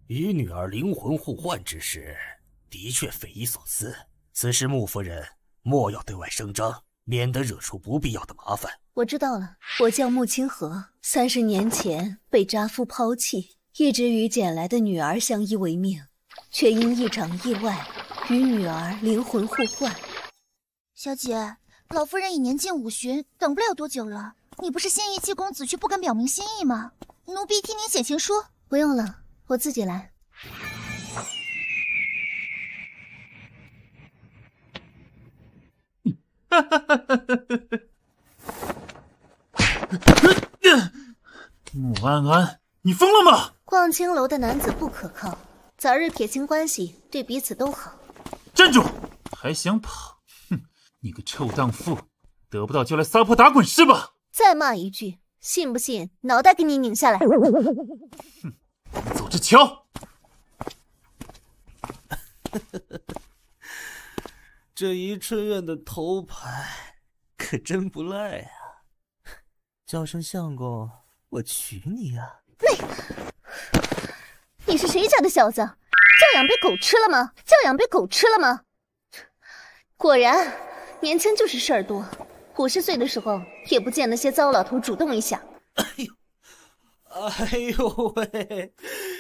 与女儿灵魂互换之事，的确匪夷所思。此事穆夫人莫要对外声张，免得惹出不必要的麻烦。我知道了，我叫穆清河，30年前被扎夫抛弃，一直与捡来的女儿相依为命，却因一场意外与女儿灵魂互换。小姐，老夫人已年近50旬，等不了多久了。你不是心意季公子，却不敢表明心意吗？奴婢替您写情书。不用了，我自己来。穆安安，你疯了吗？逛青楼的男子不可靠，早日撇清关系，对彼此都好。站住！还想跑？哼，你个臭荡妇，得不到就来撒泼打滚是吧？再骂一句，信不信脑袋给你拧下来？哼，你走着瞧。这宜春院的头牌可真不赖啊！叫声相公，我娶你啊！你是谁家的小子？教养被狗吃了吗？教养被狗吃了吗？果然，年轻就是事儿多。50岁的时候，也不见那些糟老头主动一下。哎呦喂！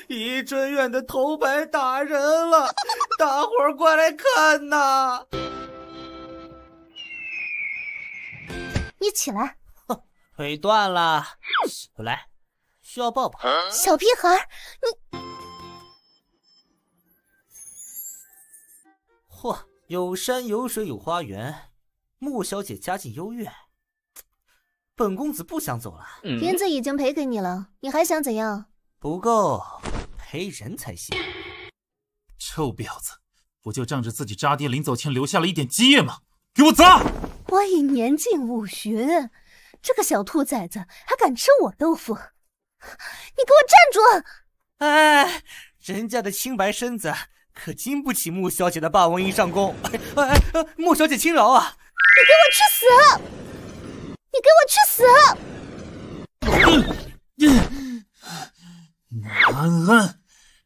宜春院的头牌打人了，大伙儿快来看呐！你起来。腿断了，来，需要抱抱。小屁孩，你……嚯，有山有水有花园，穆小姐家境优越，本公子不想走了。银子已经赔给你了，你还想怎样？不够，赔人才行。臭婊子，不就仗着自己渣爹临走前留下了一点基业吗？给我砸！我已年近50旬，这个小兔崽子还敢吃我豆腐？你给我站住！哎，人家的清白身子可经不起穆小姐的霸王硬上弓。穆小姐轻饶啊！你给我去死！你给我去死！安安，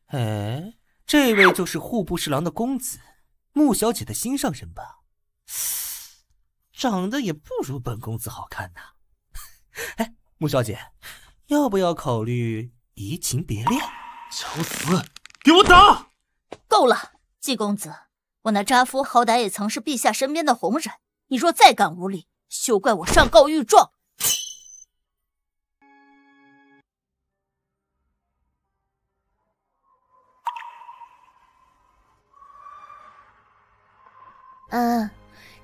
哎，这位就是户部侍郎的公子，穆小姐的心上人吧？长得也不如本公子好看呐。哎，穆小姐，要不要考虑移情别恋？找死！给我打！够了，季公子，我那扎夫好歹也曾是陛下身边的红人，你若再敢无礼，休怪我上告御状。安，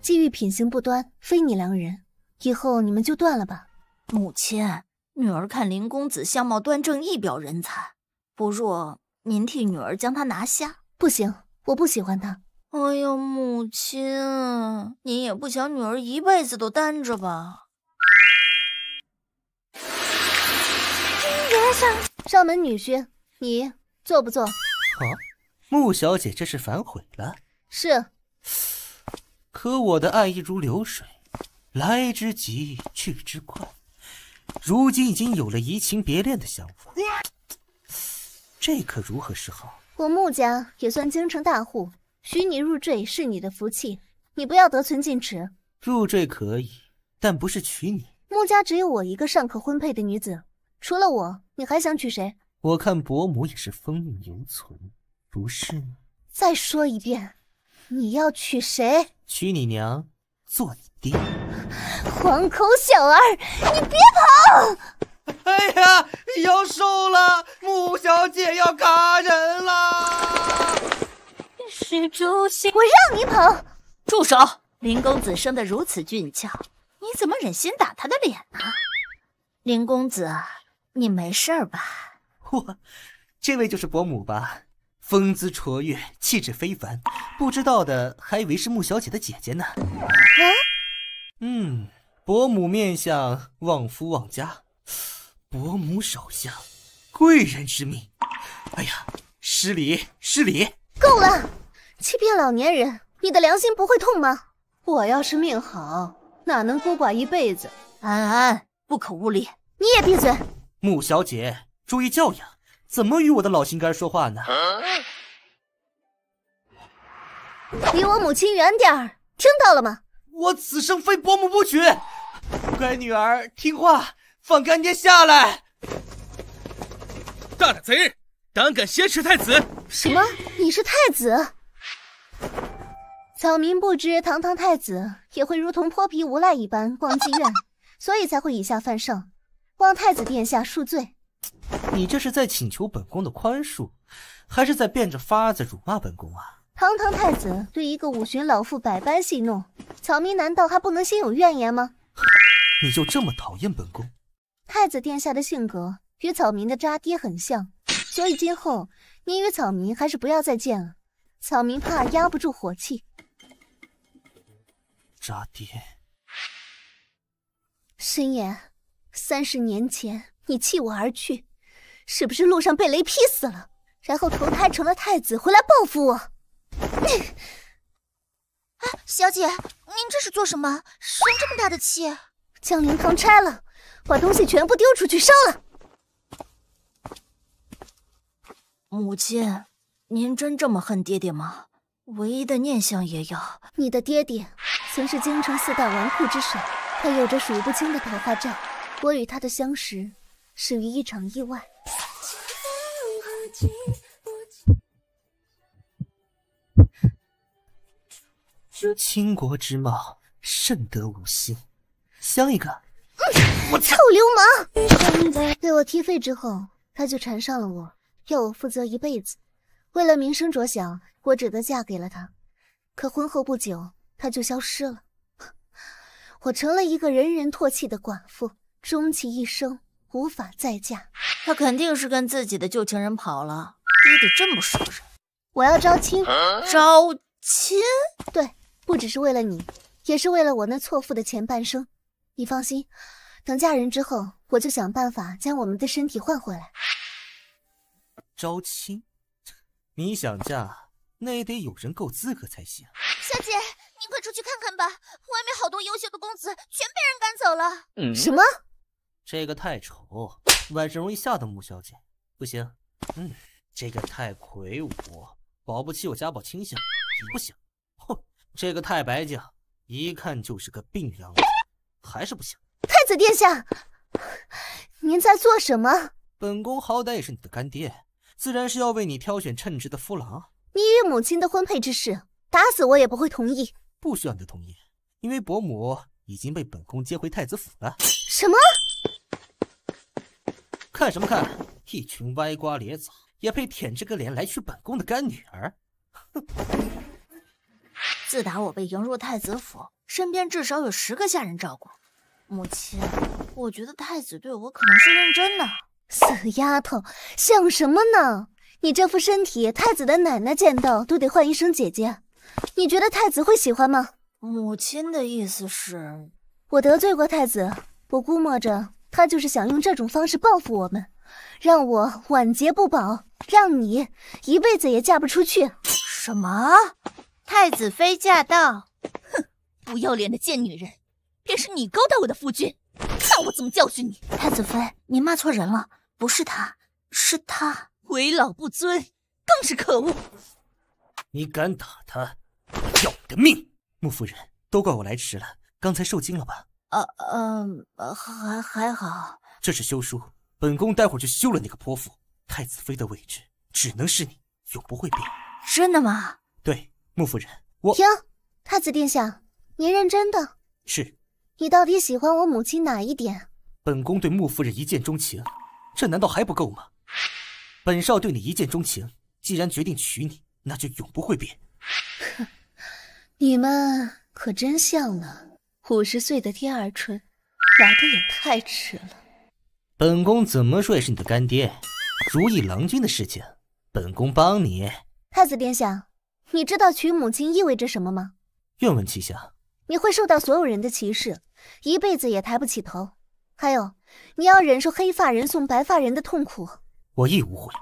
季玉品行不端，非你良人，以后你们就断了吧。母亲，女儿看林公子相貌端正，一表人才，不若您替女儿将他拿下。不行，我不喜欢他。哎呀，母亲，您也不想女儿一辈子都单着吧？上门女婿，你做不做？穆小姐这是反悔了？是。可我的爱意如流水，来之急，去之快。如今已经有了移情别恋的想法，这可如何是好？我穆家也算京城大户，许你入赘是你的福气，你不要得寸进尺。入赘可以，但不是娶你。穆家只有我一个尚可婚配的女子，除了我，你还想娶谁？我看伯母也是风韵犹存，不是吗？再说一遍，你要娶谁？娶你娘，做你爹。黄口小儿，你别跑！哎呀，要瘦了，穆小姐要卡人了。是诛心！我让你跑！住手！林公子生得如此俊俏，你怎么忍心打他的脸呢？林公子，你没事吧？嚯，这位就是伯母吧？风姿卓越，气质非凡，不知道的还以为是穆小姐的姐姐呢。伯母面相旺夫旺家，伯母手相贵人之命。哎呀，失礼失礼！够了，欺骗老年人，你的良心不会痛吗？我要是命好，哪能孤寡一辈子？安安，不可无礼！你也闭嘴！穆小姐，注意教养，怎么与我的老心肝说话呢？离我母亲远点儿，听到了吗？我此生非伯母不娶！乖女儿，听话，放干爹下来！大胆贼人，胆敢挟持太子！什么？你是太子？草民不知堂堂太子也会如同泼皮无赖一般逛妓院，所以才会以下犯上，望太子殿下恕罪。你这是在请求本宫的宽恕，还是在变着法子辱骂本宫啊？堂堂太子对一个五旬老妇百般戏弄，草民难道还不能心有怨言吗？你就这么讨厌本宫？太子殿下的性格与草民的渣爹很像，所以今后你与草民还是不要再见了，草民怕压不住火气。渣爹，深夜，30年前你弃我而去，是不是路上被雷劈死了，然后投胎成了太子回来报复我？小姐，您这是做什么？生这么大的气？将灵堂拆了，把东西全部丢出去烧了。母亲，您真这么恨爹爹吗？唯一的念想也要……你的爹爹曾是京城4大纨绔之首，他有着数不清的桃花债。我与他的相识始于一场意外。倾国之貌，甚得吾心。香一个！我臭流氓！被我踢废之后，他就缠上了我，要我负责一辈子。为了名声着想，我只得嫁给了他。可婚后不久，他就消失了。我成了一个人人唾弃的寡妇，终其一生无法再嫁。他肯定是跟自己的旧情人跑了。爹爹真不是人。我要招亲。招亲？对，不只是为了你，也是为了我那错付的前半生。你放心，等嫁人之后，我就想办法将我们的身体换回来。招亲？你想嫁，那也得有人够资格才行。小姐，您快出去看看吧，外面好多优秀的公子全被人赶走了。什么？这个太丑，晚上容易吓到穆小姐。不行，这个太魁梧，保不齐有家暴倾向。不行，这个太白净，一看就是个病秧子。还是不行。太子殿下，您在做什么？本宫好歹也是你的干爹，自然是要为你挑选称职的夫郎。你与母亲的婚配之事，打死我也不会同意。不需要你的同意，因为伯母已经被本宫接回太子府了。什么？看什么看？一群歪瓜裂枣，也配舔着个脸来娶本宫的干女儿？自打我被迎入太子府，身边至少有10个下人照顾。母亲，我觉得太子对我可能是认真的。死丫头，想什么呢？你这副身体，太子的奶奶见到都得唤一声姐姐。你觉得太子会喜欢吗？母亲的意思是，我得罪过太子，我估摸着他就是想用这种方式报复我们，让我晚节不保，让你一辈子也嫁不出去。什么？太子妃驾到！哼，不要脸的贱女人，便是你勾搭我的夫君，看我怎么教训你！太子妃，您骂错人了，不是他，是他。为老不尊，更是可恶！你敢打他，要你的命！穆夫人，都怪我来迟了，刚才受惊了吧？还好。这是休书，本宫待会儿就休了那个泼妇。太子妃的位置只能是你，永不会变。真的吗？对，穆夫人，我停！太子殿下，您认真的？是。你到底喜欢我母亲哪一点？本宫对穆夫人一见钟情，这难道还不够吗？本少对你一见钟情，既然决定娶你，那就永不会变。你们可真像呢，50岁的第二春，来的也太迟了。本宫怎么说也是你的干爹，如意郎君的事情，本宫帮你。太子殿下，你知道娶母亲意味着什么吗？愿闻其详。你会受到所有人的歧视，一辈子也抬不起头。还有，你要忍受黑发人送白发人的痛苦。我亦无悔。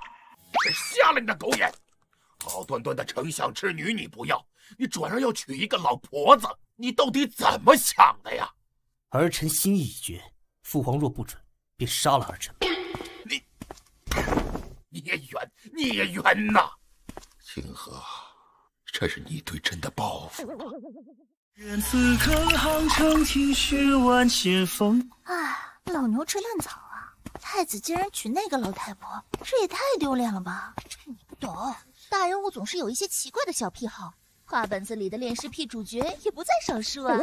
瞎了你的狗眼！好端端的丞相之女你不要，你转而要娶一个老婆子，你到底怎么想的呀？儿臣心意已决，父皇若不准，便杀了儿臣。你也冤呐！清河，这是你对朕的报复吗？愿此坑行成听雪万千风。啊，老牛吃嫩草啊！太子竟然娶那个老太婆，这也太丢脸了吧！你不懂，大人物总是有一些奇怪的小癖好，画本子里的恋尸癖主角也不在少数啊。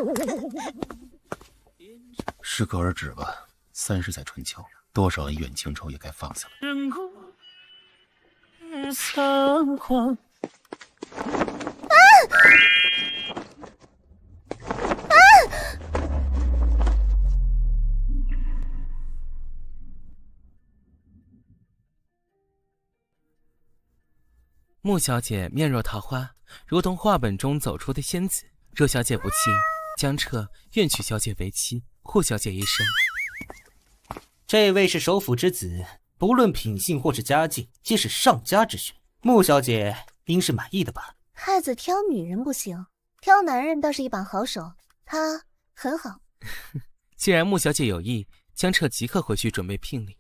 适可而止吧，30载春秋，多少恩怨情仇也该放下了。人故仓皇。穆小姐面若桃花，如同画本中走出的仙子。若小姐不弃，江彻愿娶小姐为妻，护小姐一生。这位是首府之子，不论品性或是家境，皆是上佳之选。穆小姐应是满意的吧？太子挑女人不行，挑男人倒是一把好手，他很好。既然穆小姐有意，江彻即刻回去准备聘礼。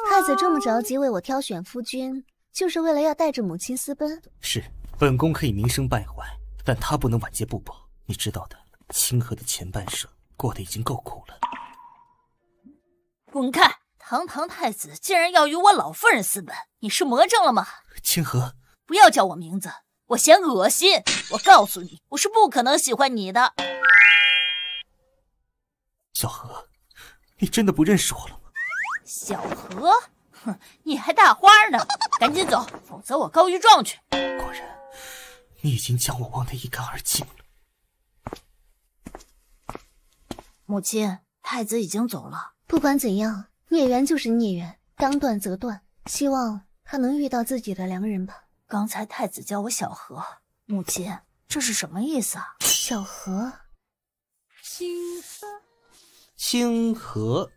太子这么着急为我挑选夫君，就是为了要带着母亲私奔？是，本宫可以名声败坏，但他不能晚节不保。你知道的，清河的前半生过得已经够苦了。滚开！堂堂太子竟然要与我老夫人私奔，你是魔怔了吗？清河，不要叫我名字，我嫌恶心。我告诉你，我是不可能喜欢你的。小河，你真的不认识我了吗？小河，哼，你还大花呢，赶紧走，否则我告御状去。果然，你已经将我忘得一干二净了。母亲，太子已经走了。不管怎样，孽缘就是孽缘，当断则断。希望他能遇到自己的良人吧。刚才太子叫我小河，母亲，这是什么意思啊？小河，清河，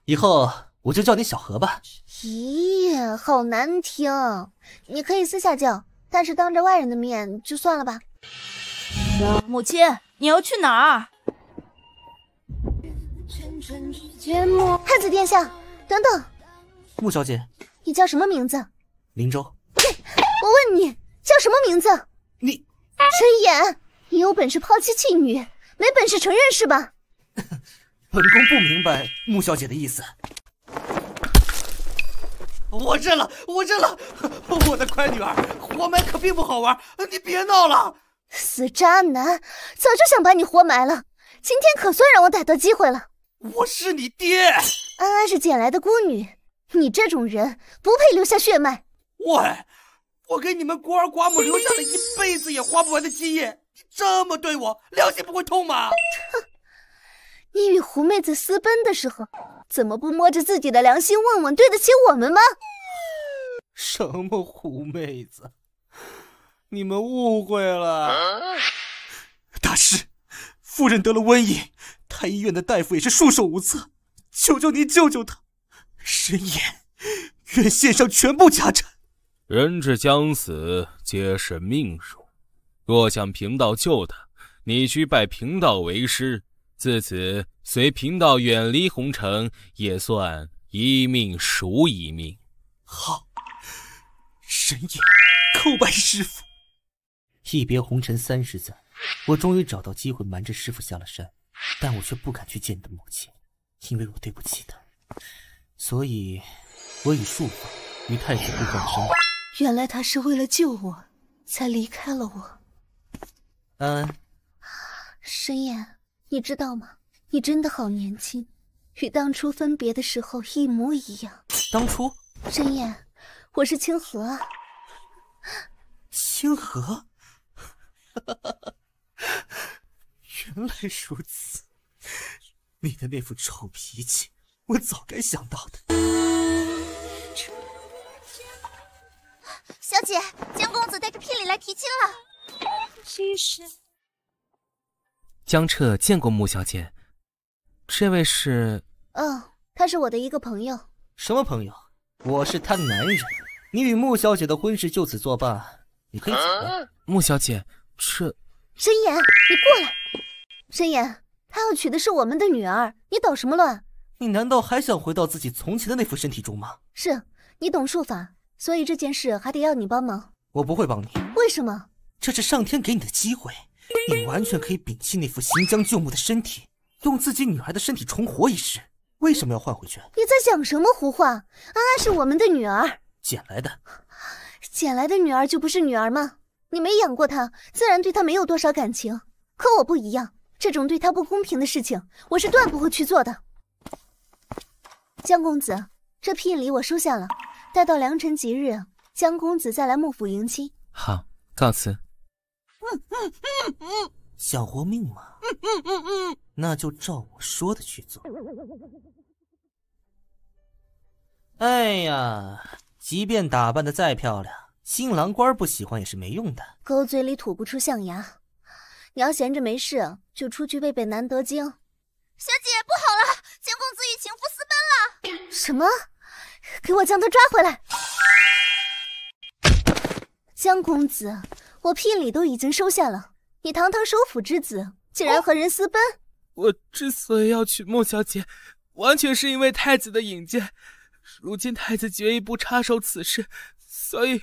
以后我就叫你小河吧。咦，好难听。你可以私下叫，但是当着外人的面就算了吧。母亲，你要去哪儿？太子殿下，等等。穆小姐，你叫什么名字？林州。我问你叫什么名字？你陈岩，你有本事抛妻弃女，没本事承认是吧？本宫不明白穆小姐的意思。我认了，我的乖女儿，活埋可并不好玩，你别闹了。死渣男，早就想把你活埋了，今天可算让我逮到机会了。我是你爹，安安是捡来的孤女，你这种人不配留下血脉。喂，我给你们孤儿寡母留下了一辈子也花不完的基业，你这么对我，良心不会痛吗？你与狐妹子私奔的时候，怎么不摸着自己的良心问问对得起我们吗？什么狐妹子？你们误会了。大师，夫人得了瘟疫，太医院的大夫也是束手无策，求求你救救她。神颜，愿献上全部家产。人之将死，皆是命数。若想贫道救他，你需拜贫道为师。自此随贫道远离红尘，也算一命赎一命。好，神颜叩拜师父。一别红尘30载，我终于找到机会瞒着师父下了山，但我却不敢去见你的母亲，因为我对不起她，所以我以术法与太子互换身。原来他是为了救我才离开了我。安安，申言，你知道吗？你真的好年轻，与当初分别的时候一模一样。当初？申言，我是清河啊。清河？原来如此，你的那副臭脾气，我早该想到的。小姐，江公子带着聘礼来提亲了。江彻见过穆小姐，这位是？他是我的一个朋友。什么朋友？我是他男人。你与穆小姐的婚事就此作罢，你可以走了。穆小姐，这……申言，你过来。申言，他要娶的是我们的女儿，你捣什么乱？你难道还想回到自己从前的那副身体中吗？是，你懂术法，所以这件事还得要你帮忙。我不会帮你。为什么？这是上天给你的机会，你完全可以摒弃那副行将就木的身体，用自己女儿的身体重活一世。为什么要换回去？你在讲什么胡话？安安是我们的女儿，捡来的。捡来的女儿就不是女儿吗？你没养过她，自然对她没有多少感情。可我不一样，这种对她不公平的事情，我是断不会去做的。江公子，这聘礼我收下了，待到良辰吉日，江公子再来幕府迎亲。好，告辞。想活命吗？那就照我说的去做。哎呀，即便打扮的再漂亮，新郎官不喜欢也是没用的。狗嘴里吐不出象牙，你要闲着没事就出去背背难得经。小姐，不好了，江公子与情妇私奔了！什么？给我将他抓回来！江公子，我聘礼都已经收下了，你堂堂首府之子，竟然和人私奔！我之所以要娶穆小姐，完全是因为太子的引荐。如今太子决意不插手此事，所以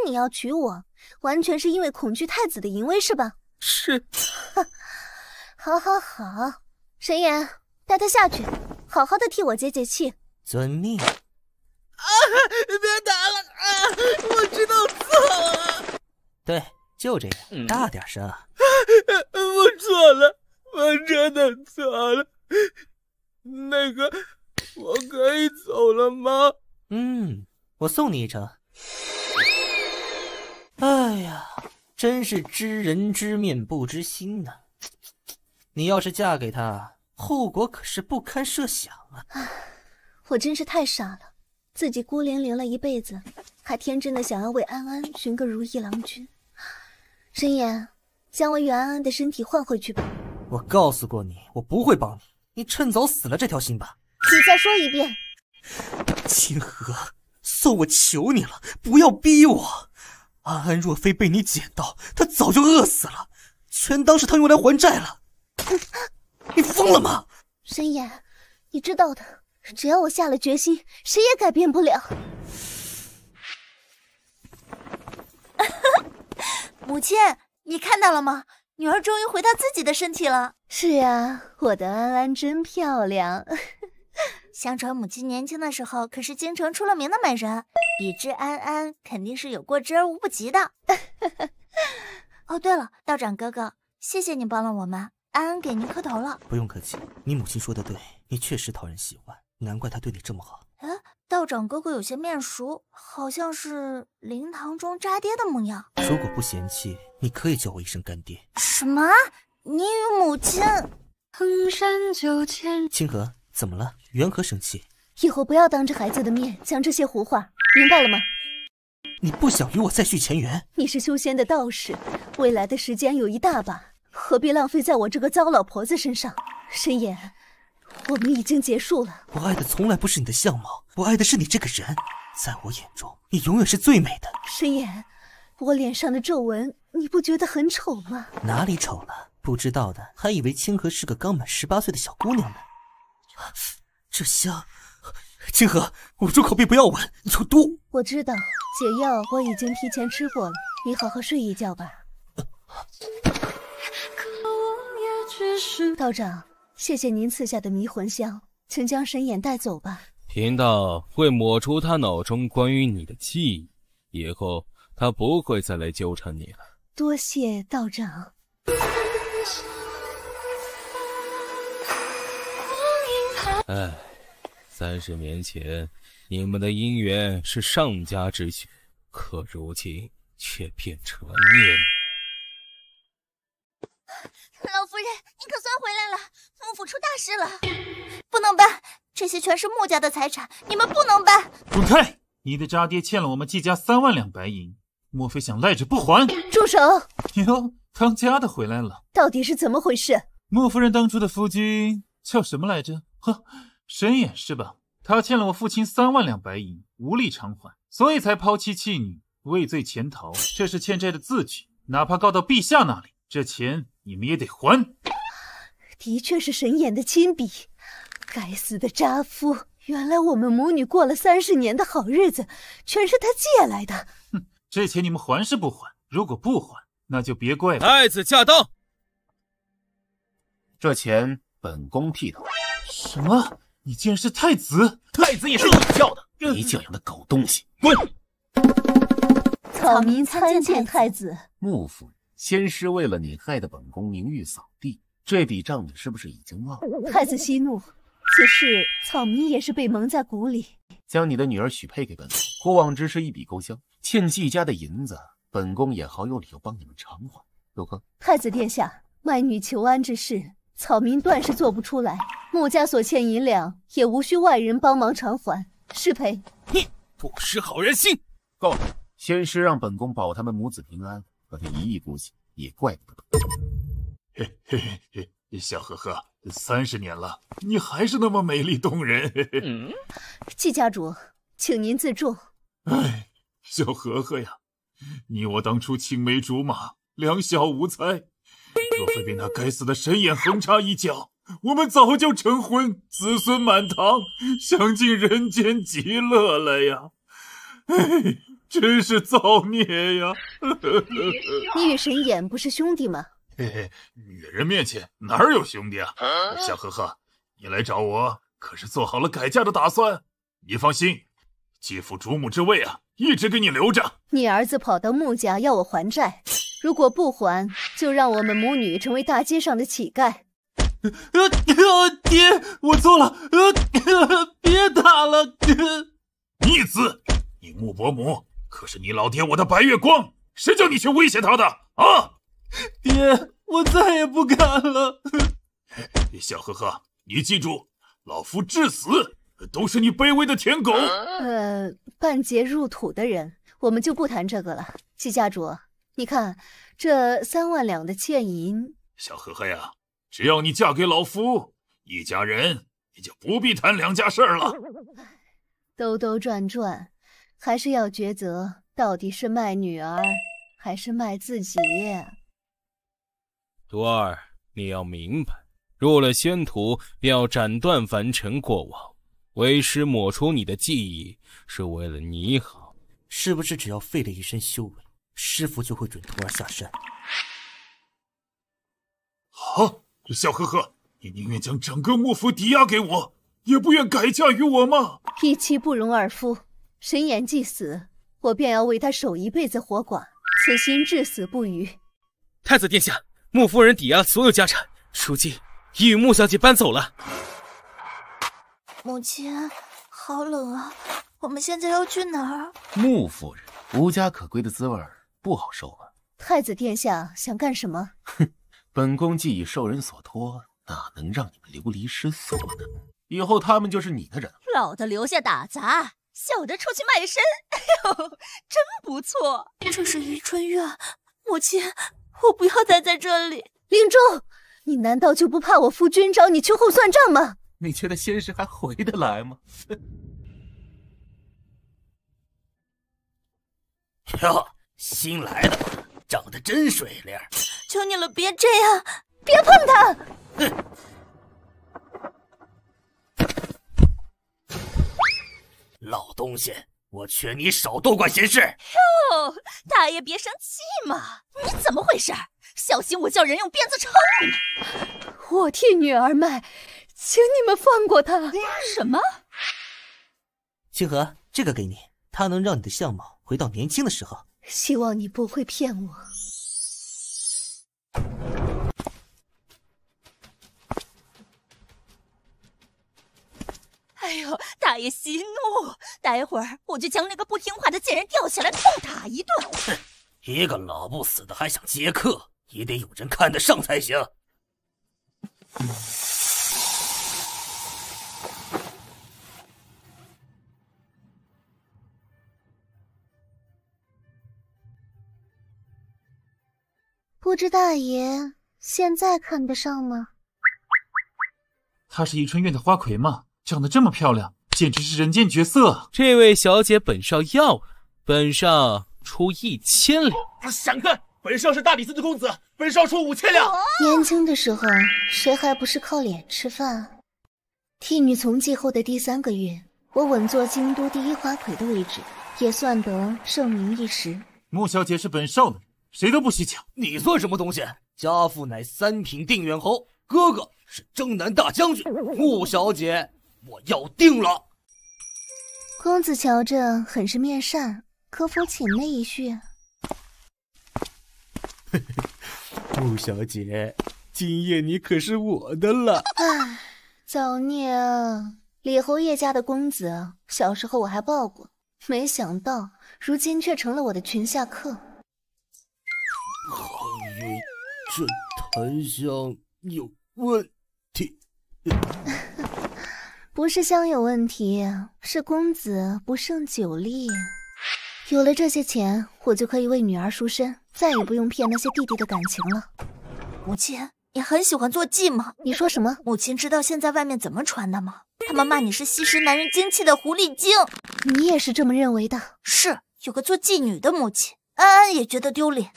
你要娶我，完全是因为恐惧太子的淫威是吧？是。好，神颜，带他下去，好好的替我解解气。遵命。别打了！我知道错了。对，就这样，大点声啊！我错了，我真的错了。那个，我可以走了吗？我送你一程。哎呀，真是知人知面不知心呢。你要是嫁给他，后果可是不堪设想啊！我真是太傻了，自己孤零零了一辈子，还天真的想要为安安寻个如意郎君。神颜，将我与安安的身体换回去吧。我告诉过你，我不会帮你，你趁早死了这条心吧。你再说一遍。清河，算我求你了，不要逼我。安安若非被你捡到，她早就饿死了，全当是她用来还债了。你疯了吗？神颜，你知道的，只要我下了决心，谁也改变不了。母亲，你看到了吗？女儿终于回到自己的身体了。是啊，我的安安真漂亮。相传母亲年轻的时候可是京城出了名的美人，比之安安肯定是有过之而无不及的。哦，对了，道长哥哥，谢谢你帮了我们，安安给您磕头了。不用客气，你母亲说的对，你确实讨人喜欢，难怪她对你这么好。道长哥哥有些面熟，好像是灵堂中渣爹的模样。如果不嫌弃，你可以叫我一声干爹。什么？你与母亲？衡山九千。清河，怎么了？缘何生气？以后不要当着孩子的面讲这些胡话，明白了吗？你不想与我再续前缘？你是修仙的道士，未来的时间有一大把，何必浪费在我这个糟老婆子身上？神颜，我们已经结束了。我爱的从来不是你的相貌，我爱的是你这个人。在我眼中，你永远是最美的。神颜，我脸上的皱纹，你不觉得很丑吗？哪里丑了？不知道的还以为清河是个刚满18岁的小姑娘呢。这香，清河，捂住口鼻不要闻，有毒。我知道，解药我已经提前吃过了，你好好睡一觉吧。道长，谢谢您赐下的迷魂香，请将神颜带走吧。贫道会抹除他脑中关于你的记忆，以后他不会再来纠缠你了。多谢道长。唉，30年前你们的姻缘是上佳之血，可如今却变成了孽缘。老夫人，您可算回来了，幕府出大事了，不能搬，这些全是穆家的财产，你们不能搬。滚开！你的渣爹欠了我们季家3万两白银，莫非想赖着不还？住手！哟，当家的回来了，到底是怎么回事？莫夫人当初的夫君叫什么来着？呵，神颜是吧？他欠了我父亲3万两白银，无力偿还，所以才抛妻弃女，畏罪潜逃。这是欠债的字据，哪怕告到陛下那里，这钱你们也得还。的确是神颜的亲笔，该死的渣夫！原来我们母女过了30年的好日子，全是他借来的。哼，这钱你们还是不还？如果不还，那就别怪我。太子驾到！这钱本宫替头。什么？你竟然是太子？太子也是你叫的？没教养的狗东西，滚！草民参见太子。穆夫人，先师为了你害得本宫名誉扫地，这笔账你是不是已经忘了？太子息怒，此事草民也是被蒙在鼓里。将你的女儿许配给本宫，过往之事一笔勾销，欠季家的银子，本宫也好有理由帮你们偿还，如何？太子殿下，卖女求安之事，草民断是做不出来。穆家所欠银两，也无需外人帮忙偿还，失陪。你不识好人心！够了，先师让本宫保他们母子平安，可这1亿估计也怪不得。嘿嘿嘿，小呵呵，30年了，你还是那么美丽动人。季家主，请您自重。哎，小呵呵呀，你我当初青梅竹马，两小无猜，若非被那该死的神眼横插一脚，我们早就成婚，子孙满堂，享尽人间极乐了呀！哎，真是造孽呀！你与神眼不是兄弟吗？嘿嘿，女人面前哪有兄弟啊？小呵呵，你来找我可是做好了改嫁的打算？你放心，继父主母之位啊，一直给你留着。你儿子跑到穆家要我还债，如果不还，就让我们母女成为大街上的乞丐。爹，我错了，别打了。逆子，你穆伯母可是你老爹我的白月光，谁叫你去威胁他的啊？爹，我再也不敢了。小呵呵，你记住，老夫至死都是你卑微的舔狗。半截入土的人，我们就不谈这个了。季家主，你看这3万两的欠银。小呵呵呀，只要你嫁给老夫，一家人也就不必谈两家事儿了。兜兜转转，还是要抉择，到底是卖女儿，还是卖自己。徒儿，你要明白，入了仙途，便要斩断凡尘过往。为师抹除你的记忆，是为了你好。是不是只要废了一身修为，师傅就会准徒儿下山？好，小呵呵，你宁愿将整个幕府抵押给我，也不愿改嫁于我吗？一妻不容二夫，神眼既死，我便要为他守一辈子活寡，此心至死不渝。太子殿下，穆夫人抵押所有家产，如今已与穆小姐搬走了。母亲，好冷啊！我们现在要去哪儿？穆夫人，无家可归的滋味不好受啊。太子殿下想干什么？哼，本宫既已受人所托，哪能让你们流离失所呢？以后他们就是你的人。老的留下打杂，小的出去卖身。哎呦，真不错！这是宜春院，母亲，我不要待在这里。灵州，你难道就不怕我夫君找你秋后算账吗？你觉得先师还回得来吗？哟，新来的吧，长得真水灵。求你了，别这样，别碰他！老东西，我劝你少多管闲事。哟，大爷别生气嘛，你怎么回事？小心我叫人用鞭子抽你！我替女儿卖，请你们放过她。什么？星河，这个给你，它能让你的相貌回到年轻的时候。希望你不会骗我。哎呦，大爷息怒，待会儿我就将那个不听话的贱人吊起来痛打一顿。哼，一个老不死的还想接客，也得有人看得上才行。不知大爷现在看得上吗？她是宜春院的花魁吗？长得这么漂亮，简直是人间绝色。这位小姐本少要了，本少出1000两。闪开！本少是大理寺的公子，本少出5000两。年轻的时候，谁还不是靠脸吃饭？替女从继后的第3个月，我稳坐京都第1花魁的位置，也算得盛名一时。穆小姐是本少的人，谁都不许抢。你算什么东西？家父乃3品定远侯，哥哥是征南大将军。穆小姐，我要定了。公子瞧着很是面善，可否请那一叙？穆小姐，今夜你可是我的了。唉，造孽啊！李侯爷家的公子，小时候我还抱过，没想到如今却成了我的裙下客。行云，这檀香有问题。不是香有问题，是公子不胜酒力。有了这些钱，我就可以为女儿赎身，再也不用骗那些弟弟的感情了。母亲，你很喜欢做妓吗？你说什么？母亲知道现在外面怎么传的吗？他们骂你是吸食男人精气的狐狸精。你也是这么认为的？是，有个做妓女的母亲，安安也觉得丢脸。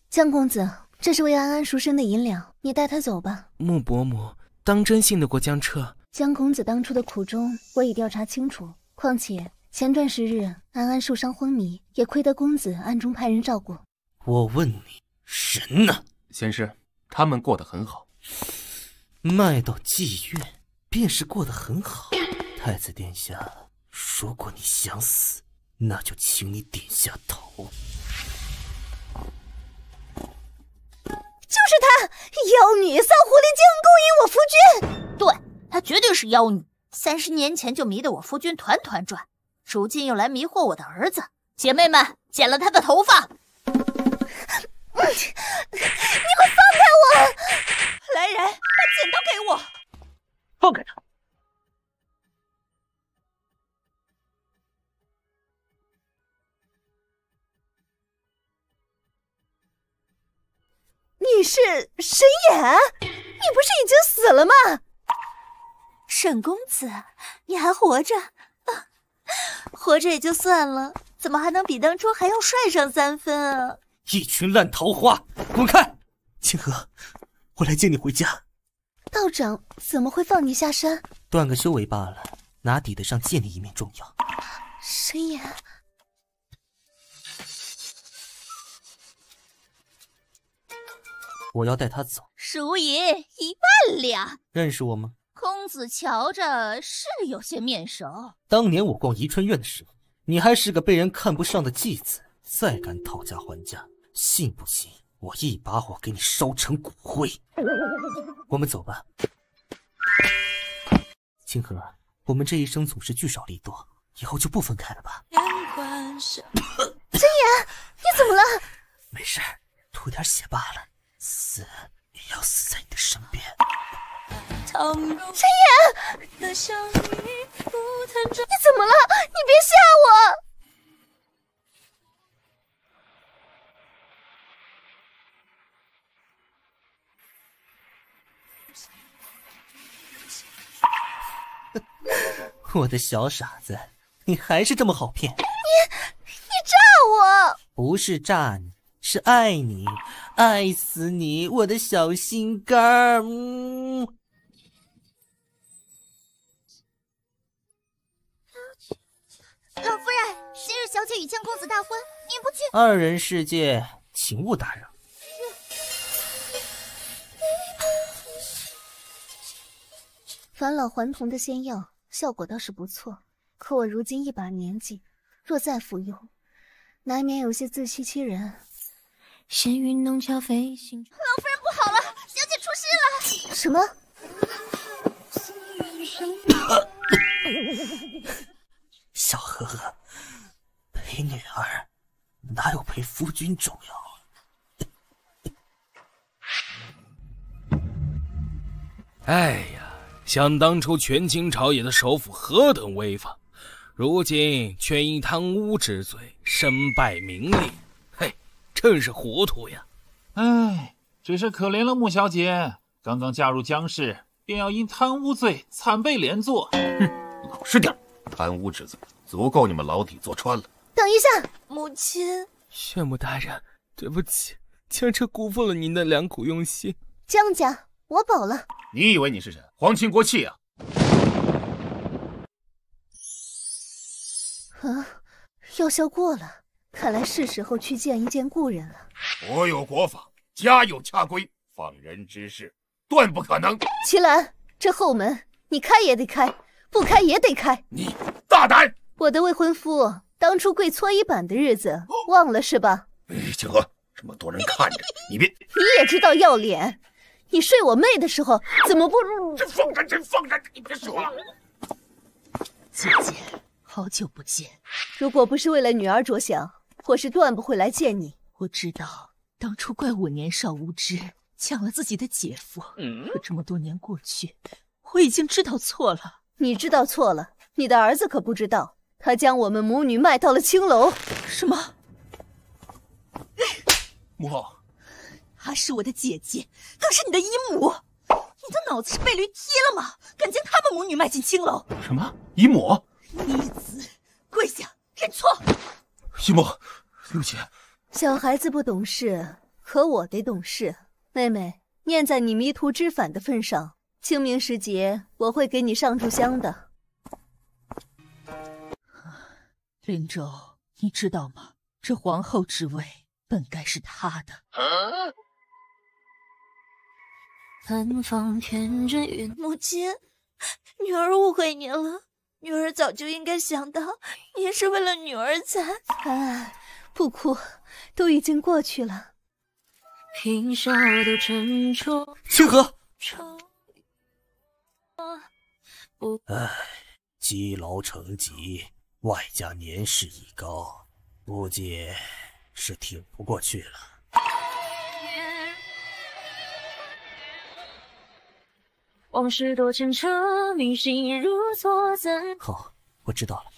江公子，这是为安安赎身的银两，你带她走吧。穆伯母当真信得过江彻？江公子当初的苦衷，我已调查清楚。况且前段时日安安受伤昏迷，也亏得公子暗中派人照顾。我问你，人呢？先师，他们过得很好。卖到妓院，便是过得很好。太子殿下，如果你想死，那就请你点下头。就是她，妖女丧狐狸精勾引我夫君。对，她绝对是妖女。30年前就迷得我夫君团团转，如今又来迷惑我的儿子。姐妹们，剪了他的头发！你们放开我！来人，把剪刀给我！放开他！你是神眼？你不是已经死了吗？沈公子，你还活着？活着也就算了，怎么还能比当初还要帅上3分啊？一群烂桃花，滚开！清河，我来接你回家。道长怎么会放你下山？断个修为罢了，哪抵得上见你一面重要？神眼，我要带他走。赎银1万两。认识我吗？公子瞧着是有些面熟。当年我逛宜春院的时候，你还是个被人看不上的妓子，再敢讨价还价，信不信我一把火给你烧成骨灰？我们走吧。清河，我们这一生总是聚少离多，以后就不分开了吧？真言，你怎么了？没事，吐点血罢了，死也要死在你的身边。真言，你怎么了？你别吓我！我的小傻子，你还是这么好骗。你诈我！不是诈你，是爱你，爱死你，我的小心肝儿。老夫人，今日小姐与江公子大婚，您不去？2人世界，请勿打扰。返老还童的仙药效果倒是不错，可我如今一把年纪，若再服用，难免有些自欺欺人。闲云弄巧飞行。老夫人不好了，小姐出事了！什么？小呵呵，陪女儿哪有陪夫君重要？哎呀，想当初权倾朝野的首辅何等威风，如今却因贪污之罪身败名裂，嘿，真是糊涂呀！哎，只是可怜了穆小姐，刚刚嫁入江氏，便要因贪污罪惨被连坐。老实点，贪污之罪足够你们牢底坐穿了。等一下，母亲。岳母大人，对不起，江彻辜负了您的良苦用心。江家，我保了。你以为你是谁？皇亲国戚啊！药效过了，看来是时候去见一见故人了。国有国法，家有家规，放人之事断不可能。齐兰，这后门你开也得开，不开也得开。你大胆！我的未婚夫当初跪搓衣板的日子忘了是吧？清河，这么多人看着，你别……你也知道要脸。你睡我妹的时候怎么不……这放人，真放人！你别说了。姐姐，好久不见。如果不是为了女儿着想，我是断不会来见你。我知道当初怪我年少无知，抢了自己的姐夫。可这么多年过去，我已经知道错了。你知道错了，你的儿子可不知道，他将我们母女卖到了青楼。什么？母后，她是我的姐姐，更是你的姨母。你的脑子是被驴踢了吗？敢将他们母女卖进青楼？什么？姨母？逆子，跪下认错！姨母，对不起。小孩子不懂事，可我得懂事。妹妹，念在你迷途知返的份上，清明时节我会给你上炷香的。林州，你知道吗？这皇后之位本该是她的。南方天真云，母亲，女儿误会您了。女儿早就应该想到，您是为了女儿才……哎，不哭，都已经过去了。平少都沉着。清河，唉，积劳成疾，外加年事已高，估计是挺不过去了。往事多前车，铭心如错怎？好，我知道了。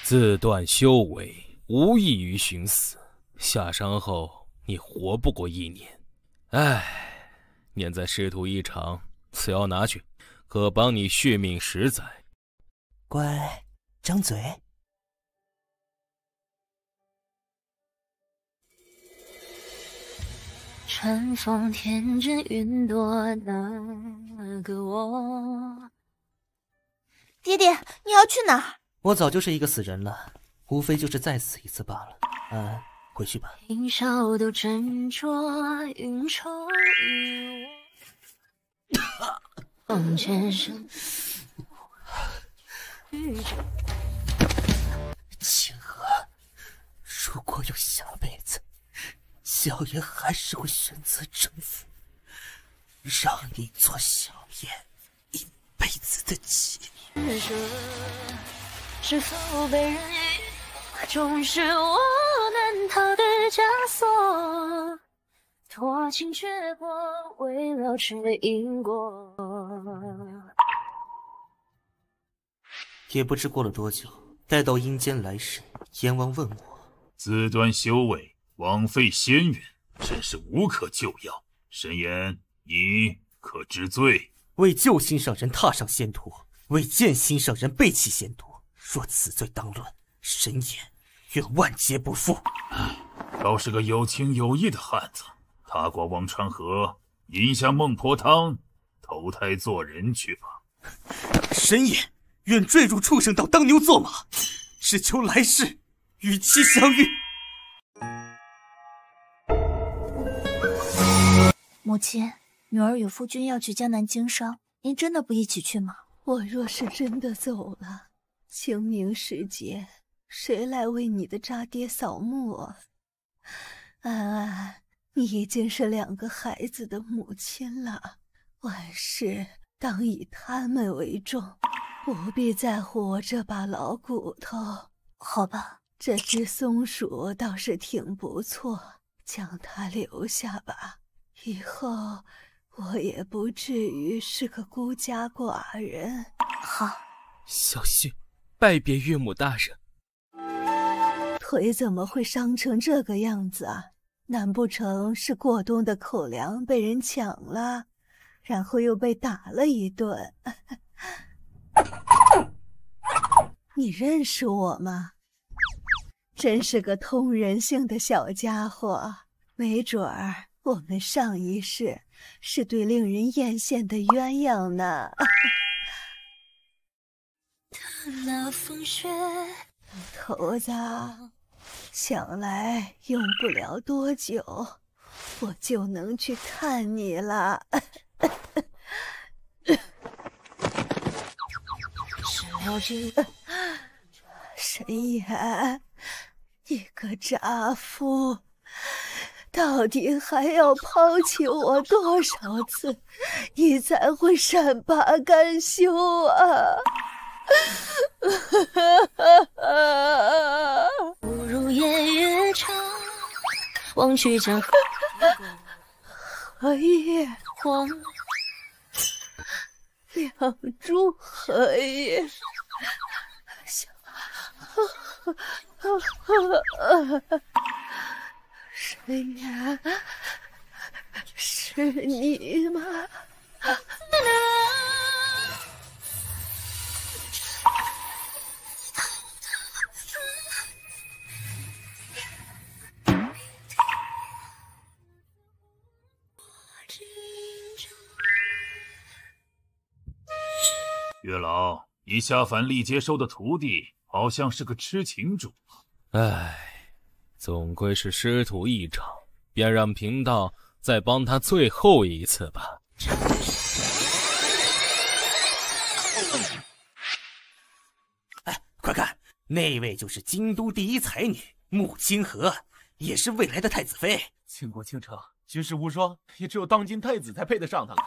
自断修为，无异于寻死。下山后，你活不过1年。唉，念在仕途一场，此药拿去，可帮你续命10载。乖，张嘴。春风天真云朵那个我。爹爹，你要去哪儿？我早就是一个死人了，无非就是再死一次罢了。回去吧。云少都斟酌，云愁与我。风前生。清河，如果有下辈子，小爷还是会选择征服，让你做小爷一辈子的妻。是否被人遗忘，终是我难逃的枷锁。托情却过，为了却因果。也不知过了多久，待到阴间来时，阎王问我：自断修为，枉费仙缘，真是无可救药。神言，你可知罪？为救心上人踏上仙途，为见心上人背弃仙途。若此罪当论，神言愿万劫不复。倒是个有情有义的汉子，踏过忘川河，饮下孟婆汤，投胎做人去吧。神言愿坠入畜生道当牛做马，只求来世与妻相遇。母亲，女儿与夫君要去江南经商，您真的不一起去吗？我若是真的走了，清明时节，谁来为你的渣爹扫墓啊？安安，你已经是2个孩子的母亲了，万事当以他们为重，不必在乎我这把老骨头。好吧，这只松鼠倒是挺不错，将它留下吧，以后我也不至于是个孤家寡人。好，小心，拜别岳母大人。腿怎么会伤成这个样子啊？难不成是过冬的口粮被人抢了，然后又被打了一顿？你认识我吗？真是个通人性的小家伙，没准儿我们上一世是对令人艳羡的鸳鸯呢。头子，想来用不了多久，我就能去看你了。神颜，你个渣夫，到底还要抛弃我多少次，你才会善罢甘休啊？不如夜越长，望去江河荷叶黄，两株荷叶。神颜，是你吗？月老，你下凡历接收的徒弟好像是个痴情主。唉，总归是师徒一场，便让贫道再帮他最后一次吧。哎，快看，那位就是京都第一才女穆清河，也是未来的太子妃。倾国倾城，绝世无双，也只有当今太子才配得上她了。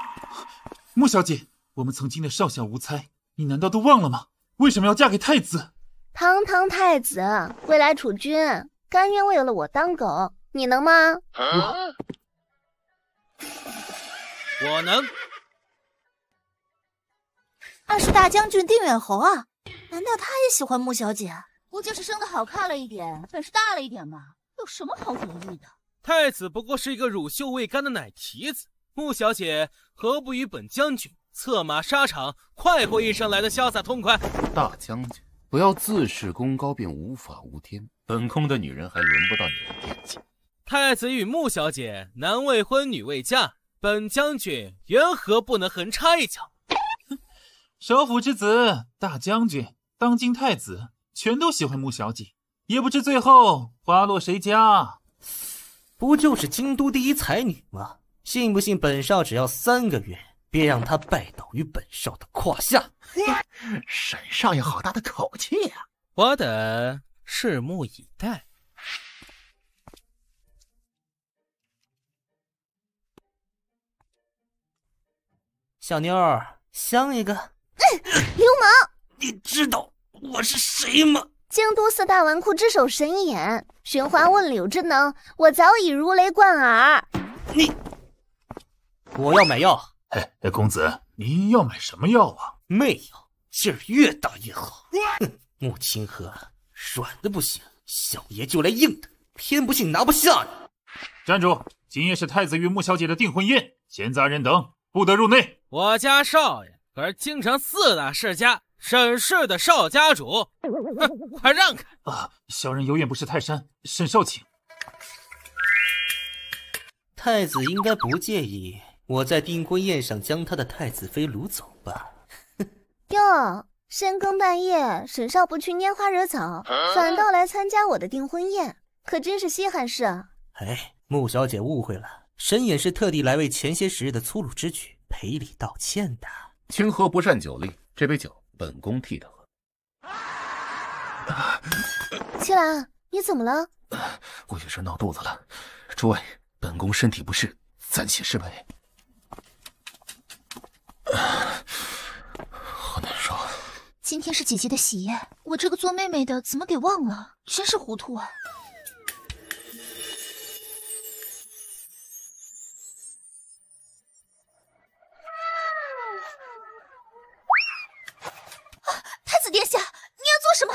穆小姐，我们曾经的少小无猜，你难道都忘了吗？为什么要嫁给太子？堂堂太子，未来储君，甘愿为了我当狗，你能吗？我能。20大将军定远侯啊，难道他也喜欢穆小姐？不就是生得好看了一点，本事大了一点吗？有什么好得意的？太子不过是一个乳臭未干的奶蹄子，穆小姐何不与本将军策马沙场，快活一生来的潇洒痛快？大将军，不要自恃功高便无法无天，本宫的女人还轮不到你来惦记。太子与穆小姐男未婚女未嫁，本将军缘何不能横插一脚？首辅之子、大将军、当今太子，全都喜欢穆小姐，也不知最后花落谁家。不就是京都第一才女吗？信不信本少只要3个月，便让她拜倒于本少的胯下？沈少爷好大的口气啊！我等拭目以待。小妞儿，香一个。流氓！你知道我是谁吗？京都4大纨绔之首神颜，寻花问柳之能，我早已如雷贯耳。你，我要买药。哎，公子，您要买什么药啊？媚药，劲儿越大越好。哼，穆清河，软的不行，小爷就来硬的，偏不信拿不下你。站住！今夜是太子与穆小姐的订婚宴，闲杂人等不得入内。我家少爷可是京城4大世家沈氏的少家主，哼，快让开！啊，小人有眼不识泰山，沈少请。太子应该不介意我在订婚宴上将他的太子妃掳走吧？哟，深更半夜，沈少不去拈花惹草，反倒来参加我的订婚宴，可真是稀罕事啊！哎，穆小姐误会了，沈衍是特地来为前些时日的粗鲁之举赔礼道歉的。清河不善酒力，这杯酒本宫替他喝。七兰，你怎么了？估计是闹肚子了。诸位，本宫身体不适，暂且失陪。好难受。今天是姐姐的喜宴，我这个做妹妹的怎么给忘了？真是糊涂啊！太子殿下，你要做什么？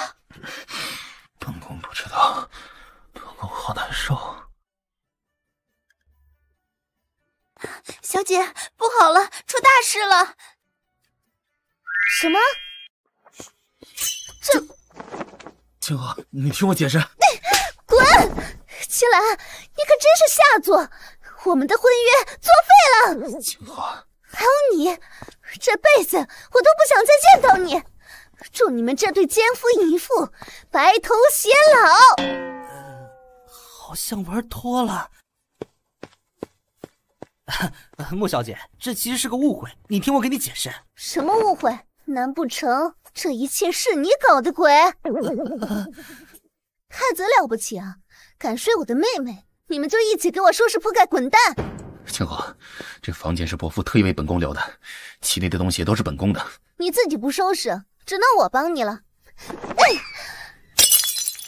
本宫不知道。姐，不好了，出大事了！什么？清河，你听我解释。滚！齐兰，你可真是下作，我们的婚约作废了。清河，还有你，这辈子我都不想再见到你。祝你们这对奸夫淫妇白头偕老。好像玩脱了。穆小姐，这其实是个误会，你听我给你解释。什么误会？难不成这一切是你搞的鬼？太子了不起啊，敢睡我的妹妹，你们就一起给我收拾铺盖滚蛋！清河，这房间是伯父特意为本宫留的，其内的东西都是本宫的。你自己不收拾，只能我帮你了。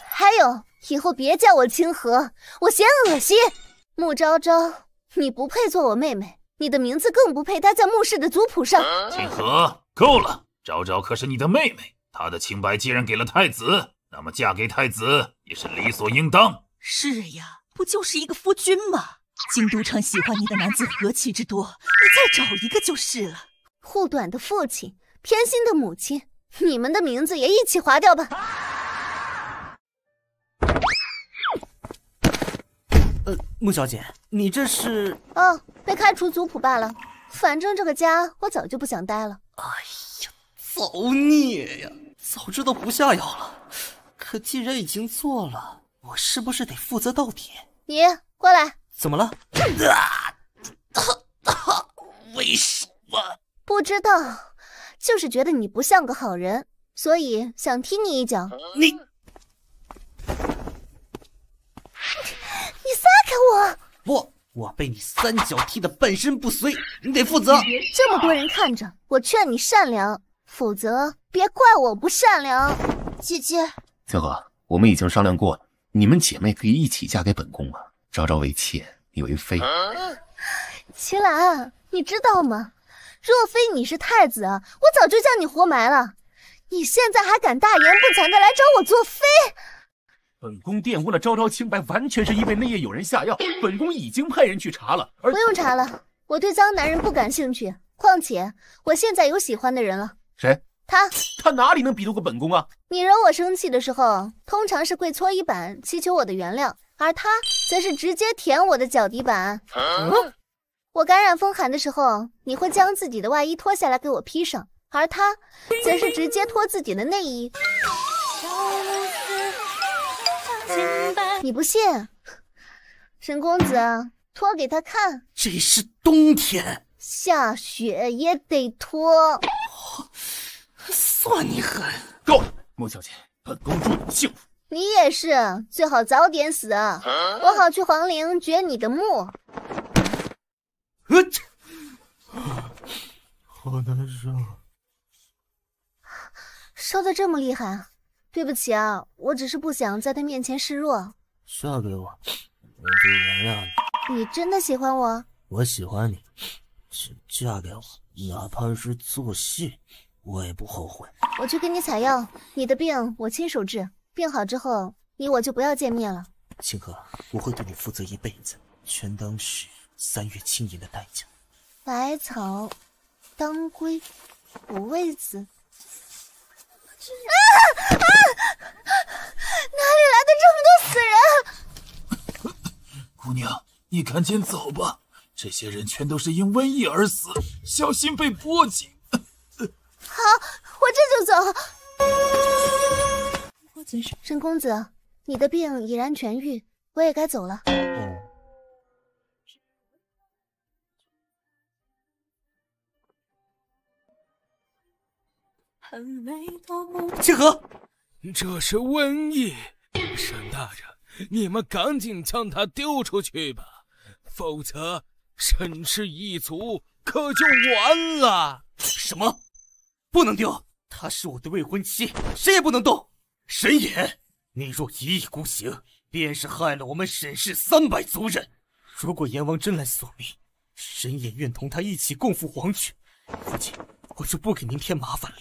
还有，以后别叫我清河，我嫌恶心。穆昭昭，你不配做我妹妹，你的名字更不配待在穆氏的族谱上。清河，够了！昭昭可是你的妹妹，她的清白既然给了太子，那么嫁给太子也是理所应当。是呀，不就是一个夫君吗？京都城喜欢你的男子何其之多，你再找一个就是了。护短的父亲，偏心的母亲，你们的名字也一起划掉吧。穆小姐，你这是……哦，被开除族谱罢了。反正这个家我早就不想待了。哎呀，造孽呀！早知道不下药了，可既然已经做了，我是不是得负责到底？你过来。怎么了？为什么？不知道，就是觉得你不像个好人，所以想踢你一脚。你撒开我！我被你三脚踢得半身不遂，你得负责。这么多人看着，我劝你善良，否则别怪我不善良。姐姐，清河，我们已经商量过了，你们姐妹可以一起嫁给本宫了。昭昭为妾，你为妃。齐兰，你知道吗？若非你是太子，我早就将你活埋了。你现在还敢大言不惭的来找我做妃？本宫玷污了昭昭清白，完全是因为那夜有人下药。本宫已经派人去查了，不用查了，我对脏男人不感兴趣。况且我现在有喜欢的人了。谁？他哪里能比得过本宫啊？你惹我生气的时候，通常是跪搓衣板祈求我的原谅，而他则是直接舔我的脚底板。我感染风寒的时候，你会将自己的外衣脱下来给我披上，而他则是直接脱自己的内衣。你不信？沈公子，脱给他看。这是冬天，下雪也得脱。算你狠！够了，穆小姐，本宫祝你幸福。你也是，最好早点死，我好去皇陵掘你的墓。好难受，烧得这么厉害，对不起啊，我只是不想在他面前示弱。嫁给我，我就原谅你。你真的喜欢我？我喜欢你，请嫁给我，哪怕是做戏，我也不后悔。我去给你采药，你的病我亲手治，病好之后，你我就不要见面了。清河，我会对你负责一辈子，全当是3月轻吟的代价。百草当归，五味子。哪里来的这么多死人？姑娘，你赶紧走吧，这些人全都是因瘟疫而死，小心被波及。好，我这就走。沈公子，你的病已然痊愈，我也该走了。清河，这是瘟疫，沈大人，你们赶紧将他丢出去吧，否则沈氏一族可就完了。什么？不能丢？她是我的未婚妻，谁也不能动。沈野，你若一意孤行，便是害了我们沈氏300族人。如果阎王真来索命，沈野愿同他一起共赴黄泉。父亲，我就不给您添麻烦了。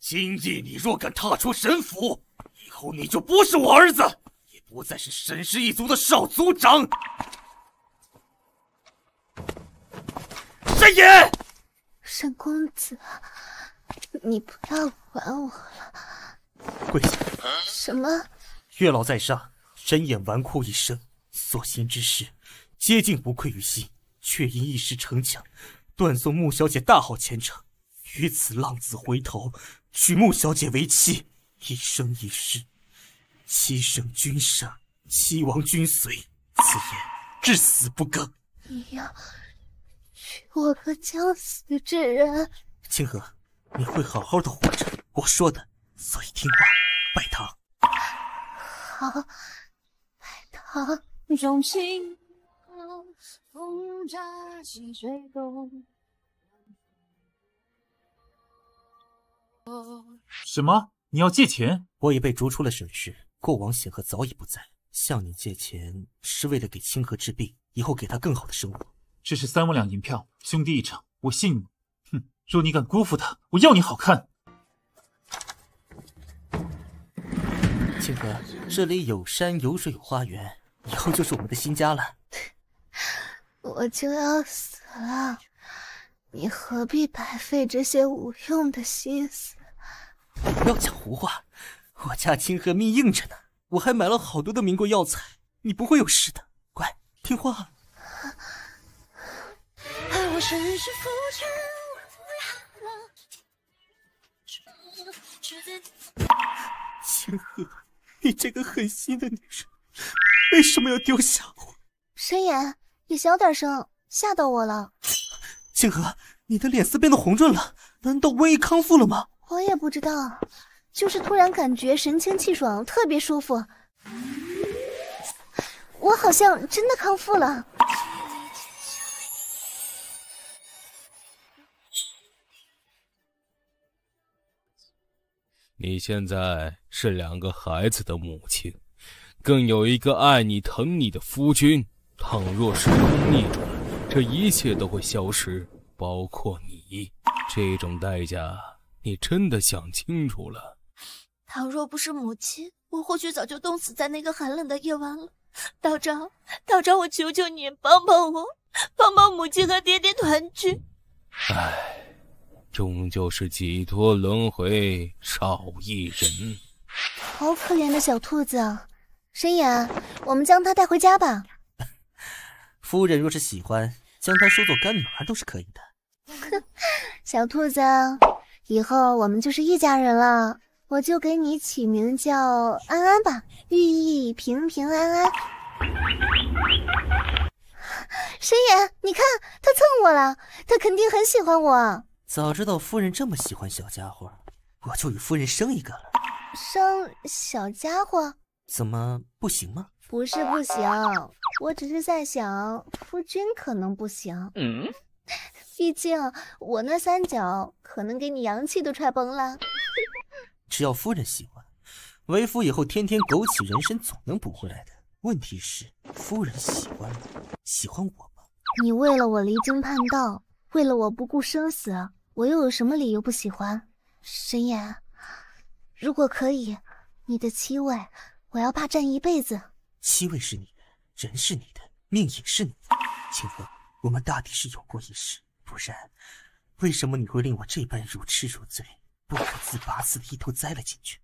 今夜你若敢踏出沈府，以后你就不是我儿子，也不再是沈氏一族的少族长。申言，沈公子，你不要玩我了。跪下！什么？月老在上，申言纨绔一生，所行之事，皆尽不愧于心，却因一时逞强，断送穆小姐大好前程。于此浪子回头，娶穆小姐为妻，一生一世，七生君上，七王君随，此言至死不更。你要娶我个将死之人？清河，你会好好的活着，我说的，所以听话，拜堂。好，拜堂。钟情风乍起水动。什么？你要借钱？我已被逐出了沈氏，过往显赫早已不在。向你借钱是为了给清河治病，以后给他更好的生活。这是3万两银票，兄弟一场，我信你。哼，若你敢辜负他，我要你好看。清河，这里有山有水有花园，以后就是我们的新家了。我就要死了，你何必白费这些无用的心思？不要讲胡话，我家清河命硬着呢，我还买了好多的名贵药材，你不会有事的，乖，听话。爱我甚是肤浅。清河，你这个狠心的女人，为什么要丢下我？申言，你小点声，吓到我了。清河，你的脸色变得红润了，难道我已康复了吗？我也不知道，就是突然感觉神清气爽，特别舒服。我好像真的康复了。你现在是2个孩子的母亲，更有一个爱你疼你的夫君。倘若时空逆转，这一切都会消失，包括你。这种代价你真的想清楚了？倘若不是母亲，我或许早就冻死在那个寒冷的夜晚了。道长，道长，我求求你帮帮我，帮帮母亲和爹爹团聚。唉，终究是几多轮回少一人。好可怜的小兔子啊！申言，我们将它带回家吧。夫人若是喜欢，将它收作干女儿都是可以的。小兔子，以后我们就是一家人了。我就给你起名叫安安吧，寓意平平安安。申言，你看他蹭我了，他肯定很喜欢我。早知道夫人这么喜欢小家伙，我就与夫人生一个了。生小家伙？怎么不行吗？不是不行，我只是在想，夫君可能不行。毕竟我那3脚可能给你阳气都踹崩了。只要夫人喜欢，为夫以后天天苟起人身总能补回来的。问题是，夫人喜欢我吗？你为了我离经叛道，为了我不顾生死，我又有什么理由不喜欢？申言，如果可以，你的7位我要霸占一辈子。7位是你的，人是你的，命也是你的。清河，我们大抵是有过一世，不然为什么你会令我这般如痴如醉，不可自拔似的一头栽了进去？